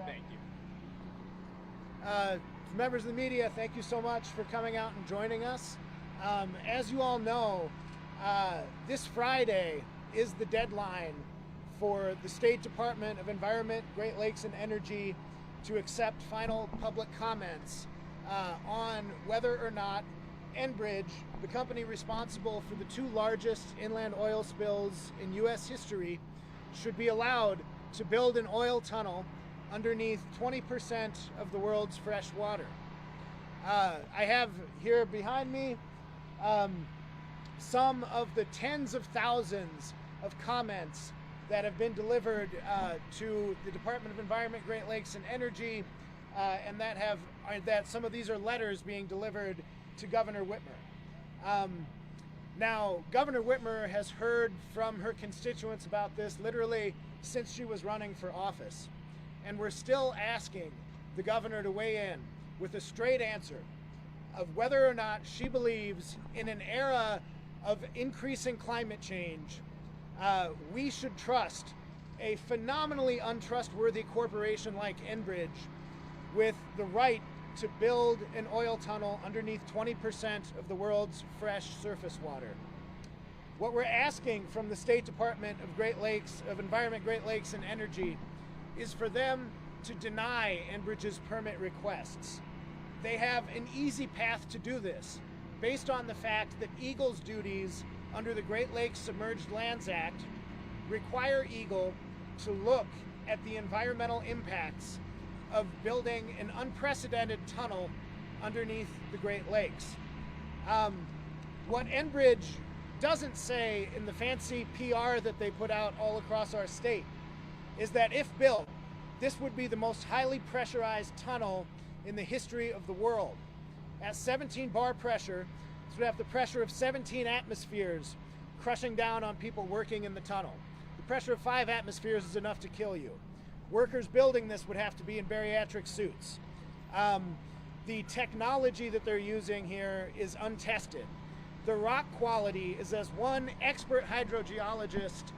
Thank you. Members of the media, thank you so much for coming out and joining us. As you all know, this Friday is the deadline for the State Department of Environment, Great Lakes, and Energy to accept final public comments on whether or not Enbridge, the company responsible for the two largest inland oil spills in U.S. history, should be allowed to build an oil tunnel underneath 20% of the world's fresh water. I have here behind me some of the tens of thousands of comments that have been delivered to the Department of Environment, Great Lakes, and Energy, and that some of these are letters being delivered to Governor Whitmer. Now, Governor Whitmer has heard from her constituents about this literally since she was running for office. And we're still asking the governor to weigh in with a straight answer of whether or not she believes in an era of increasing climate change, we should trust a phenomenally untrustworthy corporation like Enbridge with the right to build an oil tunnel underneath 20% of the world's fresh surface water. What we're asking from the State Department of Environment, Great Lakes, and Energy is for them to deny Enbridge's permit requests. They have an easy path to do this based on the fact that EGLE's duties under the Great Lakes Submerged Lands Act require EGLE to look at the environmental impacts of building an unprecedented tunnel underneath the Great Lakes. What Enbridge doesn't say in the fancy PR that they put out all across our state is that if built, this would be the most highly pressurized tunnel in the history of the world. At 17 bar pressure, this would have the pressure of 17 atmospheres crushing down on people working in the tunnel. The pressure of 5 atmospheres is enough to kill you. Workers building this would have to be in bariatric suits. The technology that they're using here is untested. The rock quality is, as one expert hydrogeologist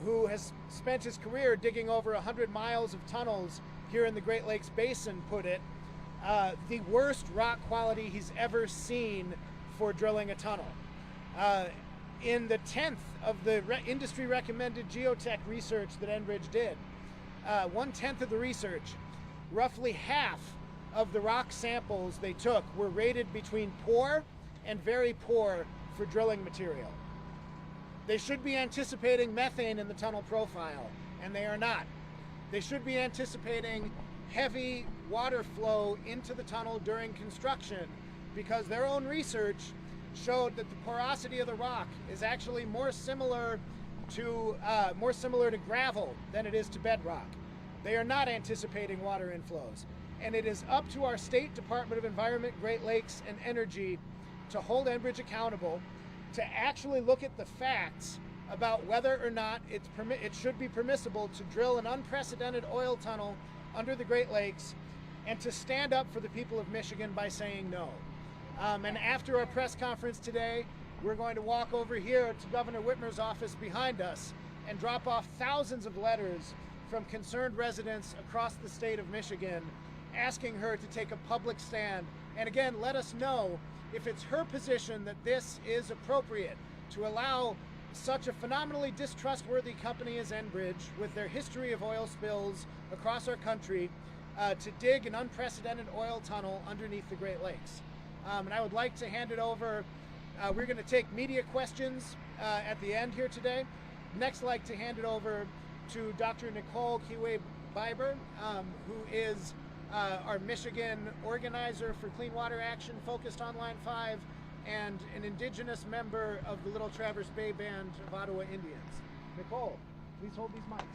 who has spent his career digging over 100 miles of tunnels here in the Great Lakes Basin put it, the worst rock quality he's ever seen for drilling a tunnel. In the 10th of the industry recommended geotech research that Enbridge did, 1/10 of the research, roughly half of the rock samples they took were rated between poor and very poor for drilling material. They should be anticipating methane in the tunnel profile, and they are not. They should be anticipating heavy water flow into the tunnel during construction, because their own research showed that the porosity of the rock is actually more similar to gravel than it is to bedrock. They are not anticipating water inflows, and it is up to our State Department of Environment, Great Lakes, and Energy to hold Enbridge accountable, to actually look at the facts about whether or not it should be permissible to drill an unprecedented oil tunnel under the Great Lakes, and to stand up for the people of Michigan by saying no. And after our press conference today, we're going to walk over here to Governor Whitmer's office behind us and drop off thousands of letters from concerned residents across the state of Michigan asking her to take a public stand, and again, let us know if it's her position that this is appropriate to allow such a phenomenally distrustworthy company as Enbridge, with their history of oil spills across our country, to dig an unprecedented oil tunnel underneath the Great Lakes. And I would like to hand it over. We're going to take media questions at the end here today. Next, I'd like to hand it over to Dr. Nicole Kiwe-Biber, who is our Michigan organizer for Clean Water Action, focused on Line 5, and an Indigenous member of the Little Traverse Bay Band of Ottawa Indians. Nicole, please hold these mics.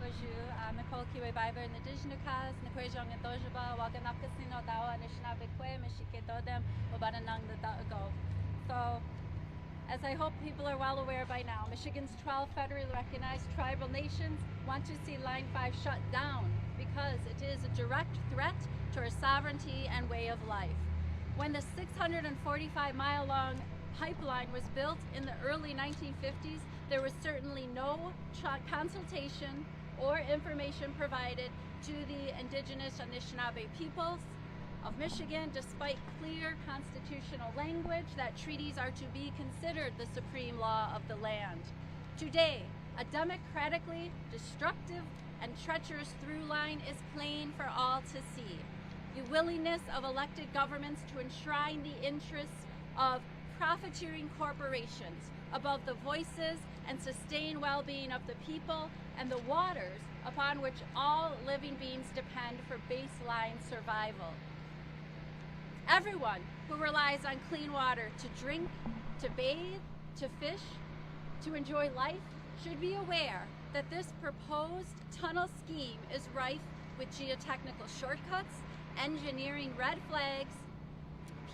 Bonjour, Nicole Kiwe-Biber, Indigenous, Nakwejong and Dojaba, Waganakasino Dawa, Nishnabekwe, Mishike Obananang the Dago. So, as I hope people are well aware by now, Michigan's 12 federally recognized tribal nations want to see Line 5 shut down because it is a direct threat to our sovereignty and way of life. When the 645-mile-long pipeline was built in the early 1950s, there was certainly no consultation or information provided to the indigenous Anishinaabe peoples of Michigan, despite clear constitutional language that treaties are to be considered the supreme law of the land. Today, a democratically destructive and treacherous through line is plain for all to see. The willingness of elected governments to enshrine the interests of profiteering corporations above the voices and sustained well-being of the people and the waters upon which all living beings depend for baseline survival. Everyone who relies on clean water to drink, to bathe, to fish, to enjoy life should be aware that this proposed tunnel scheme is rife with geotechnical shortcuts, engineering red flags,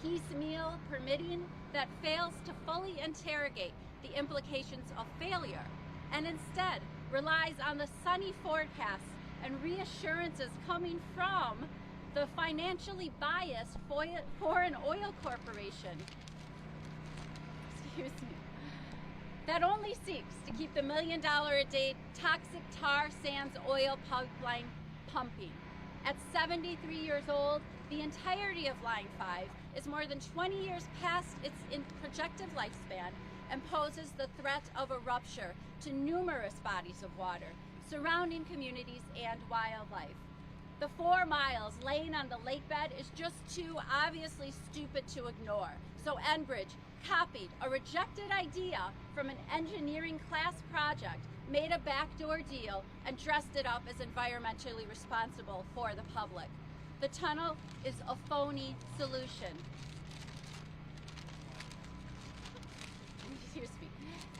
piecemeal permitting that fails to fully interrogate the implications of failure, and instead relies on the sunny forecasts and reassurances coming from the financially biased foreign oil corporation, that only seeks to keep the $1 million a day toxic tar sands oil pipeline pumping. At 73 years old, the entirety of Line 5 is more than 20 years past its projected lifespan and poses the threat of a rupture to numerous bodies of water, surrounding communities and wildlife. The 4 miles laying on the lake bed is just too obviously stupid to ignore. So Enbridge copied a rejected idea from an engineering class project, made a backdoor deal, and dressed it up as environmentally responsible for the public. The tunnel is a phony solution. Excuse me.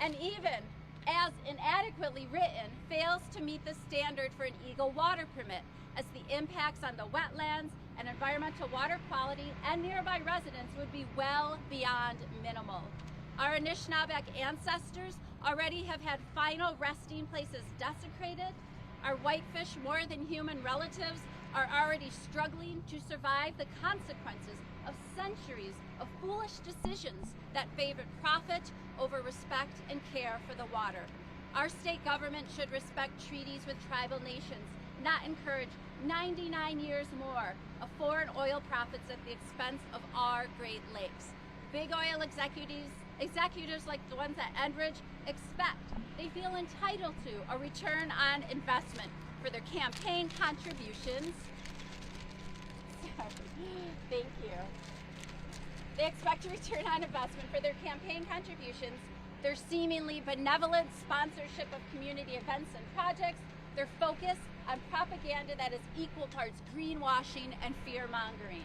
And even as inadequately written, fails to meet the standard for an EGLE water permit, as the impacts on the wetlands and environmental water quality and nearby residents would be well beyond minimal. Our Anishinaabe ancestors already have had final resting places desecrated. Our whitefish, more than human relatives, are already struggling to survive the consequences of centuries of foolish decisions that favored profit over respect and care for the water. Our state government should respect treaties with tribal nations, not encourage 99 years more of foreign oil profits at the expense of our Great Lakes. Big oil executives like the ones at Enbridge expect, they feel entitled to a return on investment for their campaign contributions. Thank you. They expect a return on investment for their campaign contributions, their seemingly benevolent sponsorship of community events and projects, their focus on propaganda that is equal parts greenwashing and fear-mongering.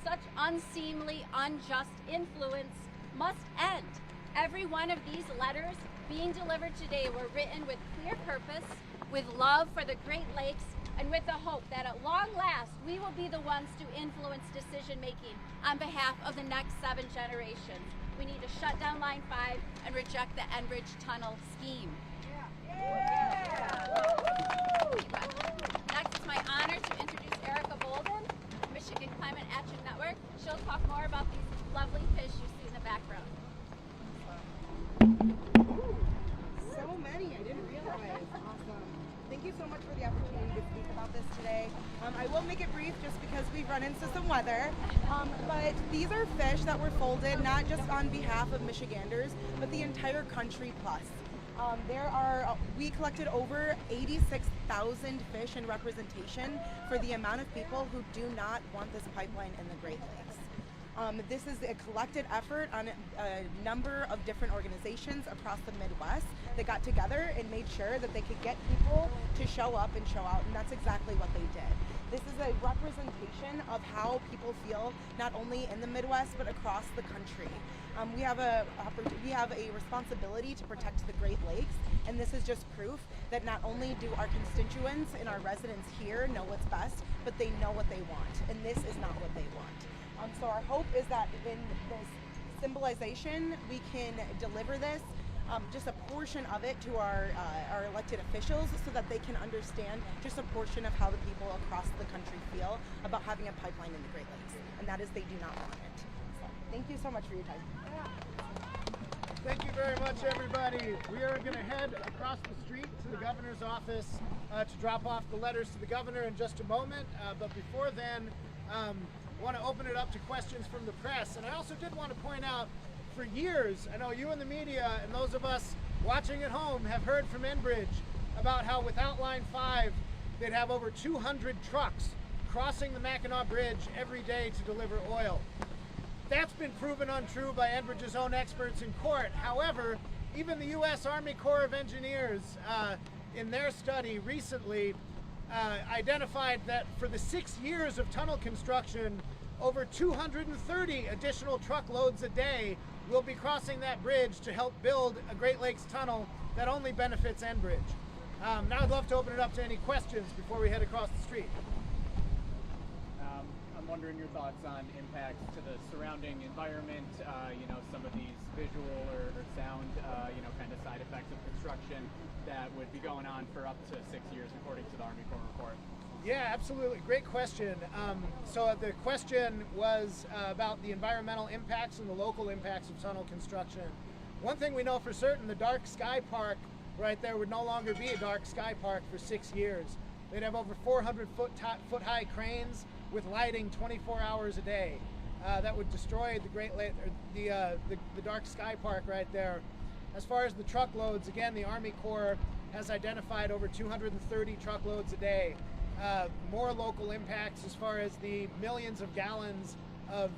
Such unseemly, unjust influence must end. Every one of these letters being delivered today were written with clear purpose, with love for the Great Lakes, and with the hope that at long last we will be the ones to influence decision-making on behalf of the next 7 generations. We need to shut down Line 5 and reject the Enbridge tunnel scheme. Next, it's my honor to introduce Erica Bolden, Michigan Climate Action Network. She'll talk more about these lovely fish you see in the background. So many, I didn't realize. Awesome. Thank you so much for the opportunity to speak about this today. I will make it brief just because we've run into some weather, but these are fish that were folded not just on behalf of Michiganders, but the entire country plus. We collected over 86,000 fish in representation for the amount of people who do not want this pipeline in the Great Lakes. This is a collected effort on a number of different organizations across the Midwest that got together and made sure that they could get people to show up and show out, and that's exactly what they did. This is a representation of how people feel not only in the Midwest but across the country. We have a responsibility to protect the Great Lakes, and this is just proof that not only do our constituents and our residents here know what's best, but they know what they want, and this is not what they want. So our hope is that in this symbolization, we can deliver this, just a portion of it to our elected officials so that they can understand just a portion of how the people across the country feel about having a pipeline in the Great Lakes, and that is they do not want it. So, thank you so much for your time. Thank you very much, everybody. We are going to head across the street to the governor's office to drop off the letters to the governor in just a moment. But before then, I want to open it up to questions from the press. And I also did want to point out, for years, I know you in the media and those of us watching at home have heard from Enbridge about how without Line 5, they'd have over 200 trucks crossing the Mackinac Bridge every day to deliver oil. That's been proven untrue by Enbridge's own experts in court. However, even the U.S. Army Corps of Engineers, in their study recently, identified that for the 6 years of tunnel construction, over 230 additional truckloads a day will be crossing that bridge to help build a Great Lakes tunnel that only benefits Enbridge. Now I'd love to open it up to any questions before we head across the street. I'm wondering your thoughts on impacts to the surrounding environment, some of these visual or sound, kind of side effects of construction that would be going on for up to 6 years, according to the Army Corps report. Yeah, absolutely. Great question. So the question was about the environmental impacts and the local impacts of tunnel construction. One thing we know for certain, the dark sky park right there would no longer be a dark sky park for 6 years. They'd have over 400 foot high cranes with lighting 24 hours a day. That would destroy the Great Lake, the dark sky park right there. As far as the truckloads, again, the Army Corps has identified over 230 truckloads a day. More local impacts as far as the millions of gallons of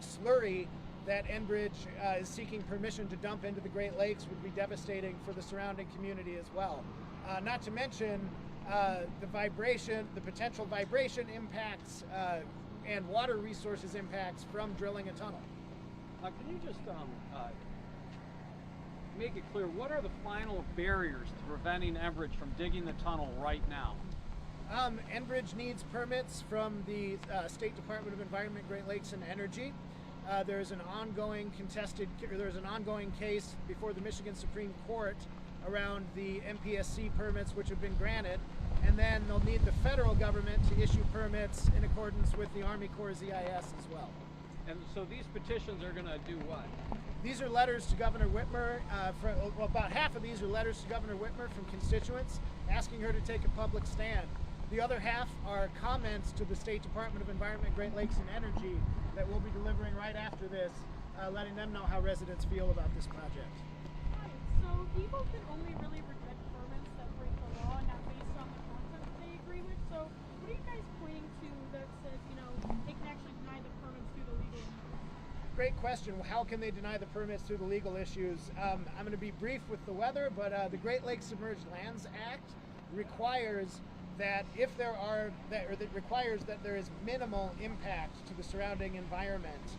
slurry that Enbridge is seeking permission to dump into the Great Lakes would be devastating for the surrounding community as well. Not to mention the potential vibration impacts and water resources impacts from drilling a tunnel. Can you just make it clear, what are the final barriers to preventing Enbridge from digging the tunnel right now? Enbridge needs permits from the State Department of Environment, Great Lakes and Energy. There's an ongoing case before the Michigan Supreme Court around the MPSC permits which have been granted, and then they'll need the federal government to issue permits in accordance with the Army Corps' EIS as well. And so these petitions are going to do what? These are letters to Governor Whitmer. About half of these are letters to Governor Whitmer from constituents asking her to take a public stand. The other half are comments to the State Department of Environment, Great Lakes and Energy that we'll be delivering right after this, letting them know how residents feel about this project. Right. So EGLE can only really reject permits that break the law, not based on the content they agree with. So what are you guys pointing to that says, they can actually deny the permits through the legal issues? Great question. How can they deny the permits through the legal issues? I'm going to be brief with the weather, but the Great Lakes Submerged Lands Act requires that requires that there is minimal impact to the surrounding environment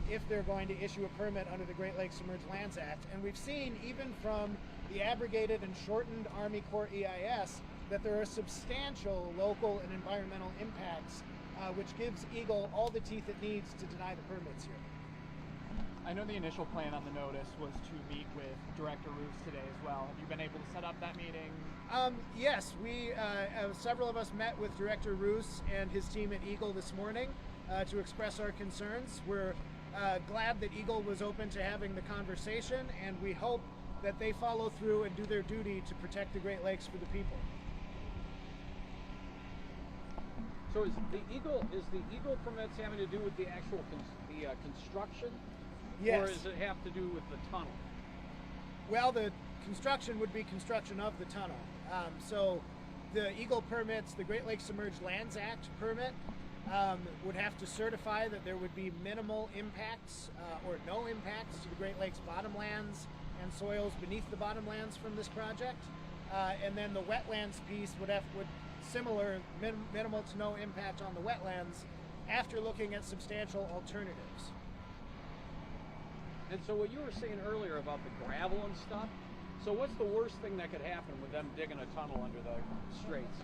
if they're going to issue a permit under the Great Lakes Submerged Lands Act. And we've seen, even from the abrogated and shortened Army Corps EIS, that there are substantial local and environmental impacts, which gives EGLE all the teeth it needs to deny the permits here. I know the initial plan on the notice was to meet with Director Roos today as well. Have you been able to set up that meeting? Yes, several of us met with Director Roos and his team at EGLE this morning to express our concerns. We're glad that EGLE was open to having the conversation, and we hope that they follow through and do their duty to protect the Great Lakes for the people. So is the EGLE permits having to do with the actual construction? Yes. Or does it have to do with the tunnel? Well, the construction would be construction of the tunnel. So the EGLE permits, the Great Lakes Submerged Lands Act permit, would have to certify that there would be minimal impacts or no impacts to the Great Lakes bottomlands and soils beneath the bottomlands from this project. And then the wetlands piece would similar minimal to no impact on the wetlands after looking at substantial alternatives. And so what you were saying earlier about the gravel and stuff, so what's the worst thing that could happen with them digging a tunnel under the straits?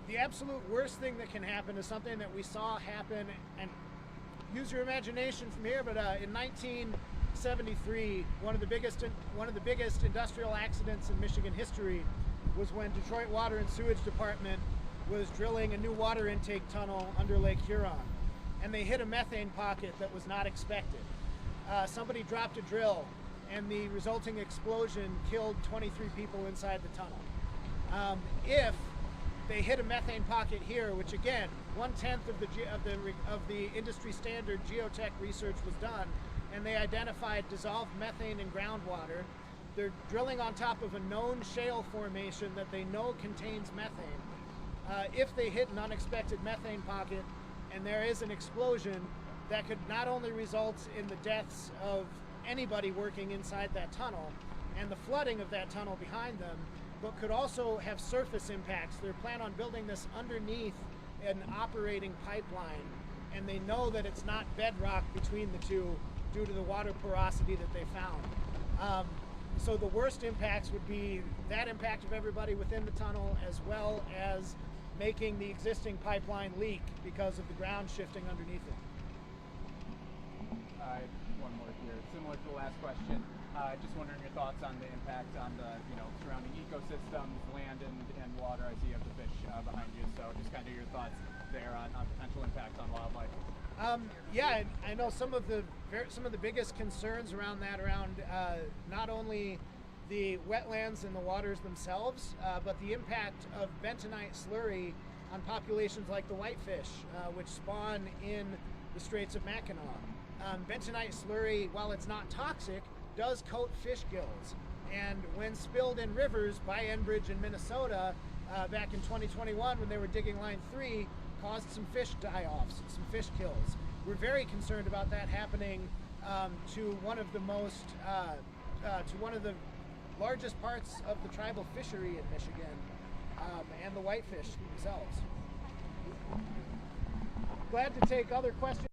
The absolute worst thing that can happen is something that we saw happen, and use your imagination from here, but in 1973, one of the biggest industrial accidents in Michigan history was when Detroit Water and Sewage Department was drilling a new water intake tunnel under Lake Huron, and they hit a methane pocket that was not expected. somebody dropped a drill, and the resulting explosion killed 23 people inside the tunnel. If they hit a methane pocket here, which again, 1/10 of the industry standard geotech research was done, and they identified dissolved methane in groundwater. They're drilling on top of a known shale formation that they know contains methane. If they hit an unexpected methane pocket and there is an explosion, that could not only result in the deaths of anybody working inside that tunnel and the flooding of that tunnel behind them, but could also have surface impacts. They plan on building this underneath an operating pipeline, and they know that it's not bedrock between the two due to the water porosity that they found. So the worst impacts would be that impact of everybody within the tunnel, as well as making the existing pipeline leak because of the ground shifting underneath it. One more here, similar to the last question. Just wondering your thoughts on the impact on the surrounding ecosystems, land and water. I see you have the fish behind you, so just kind of your thoughts there on potential impact on wildlife. Yeah, I know some of the biggest concerns around that, not only the wetlands and the waters themselves, but the impact of bentonite slurry on populations like the whitefish, which spawn in the Straits of Mackinac. Bentonite slurry, while it's not toxic, does coat fish gills, and when spilled in rivers by Enbridge in Minnesota back in 2021 when they were digging line 3, caused some fish die-offs, some fish kills. We're very concerned about that happening to one of the largest parts of the tribal fishery in Michigan, and the whitefish themselves. Glad to take other questions.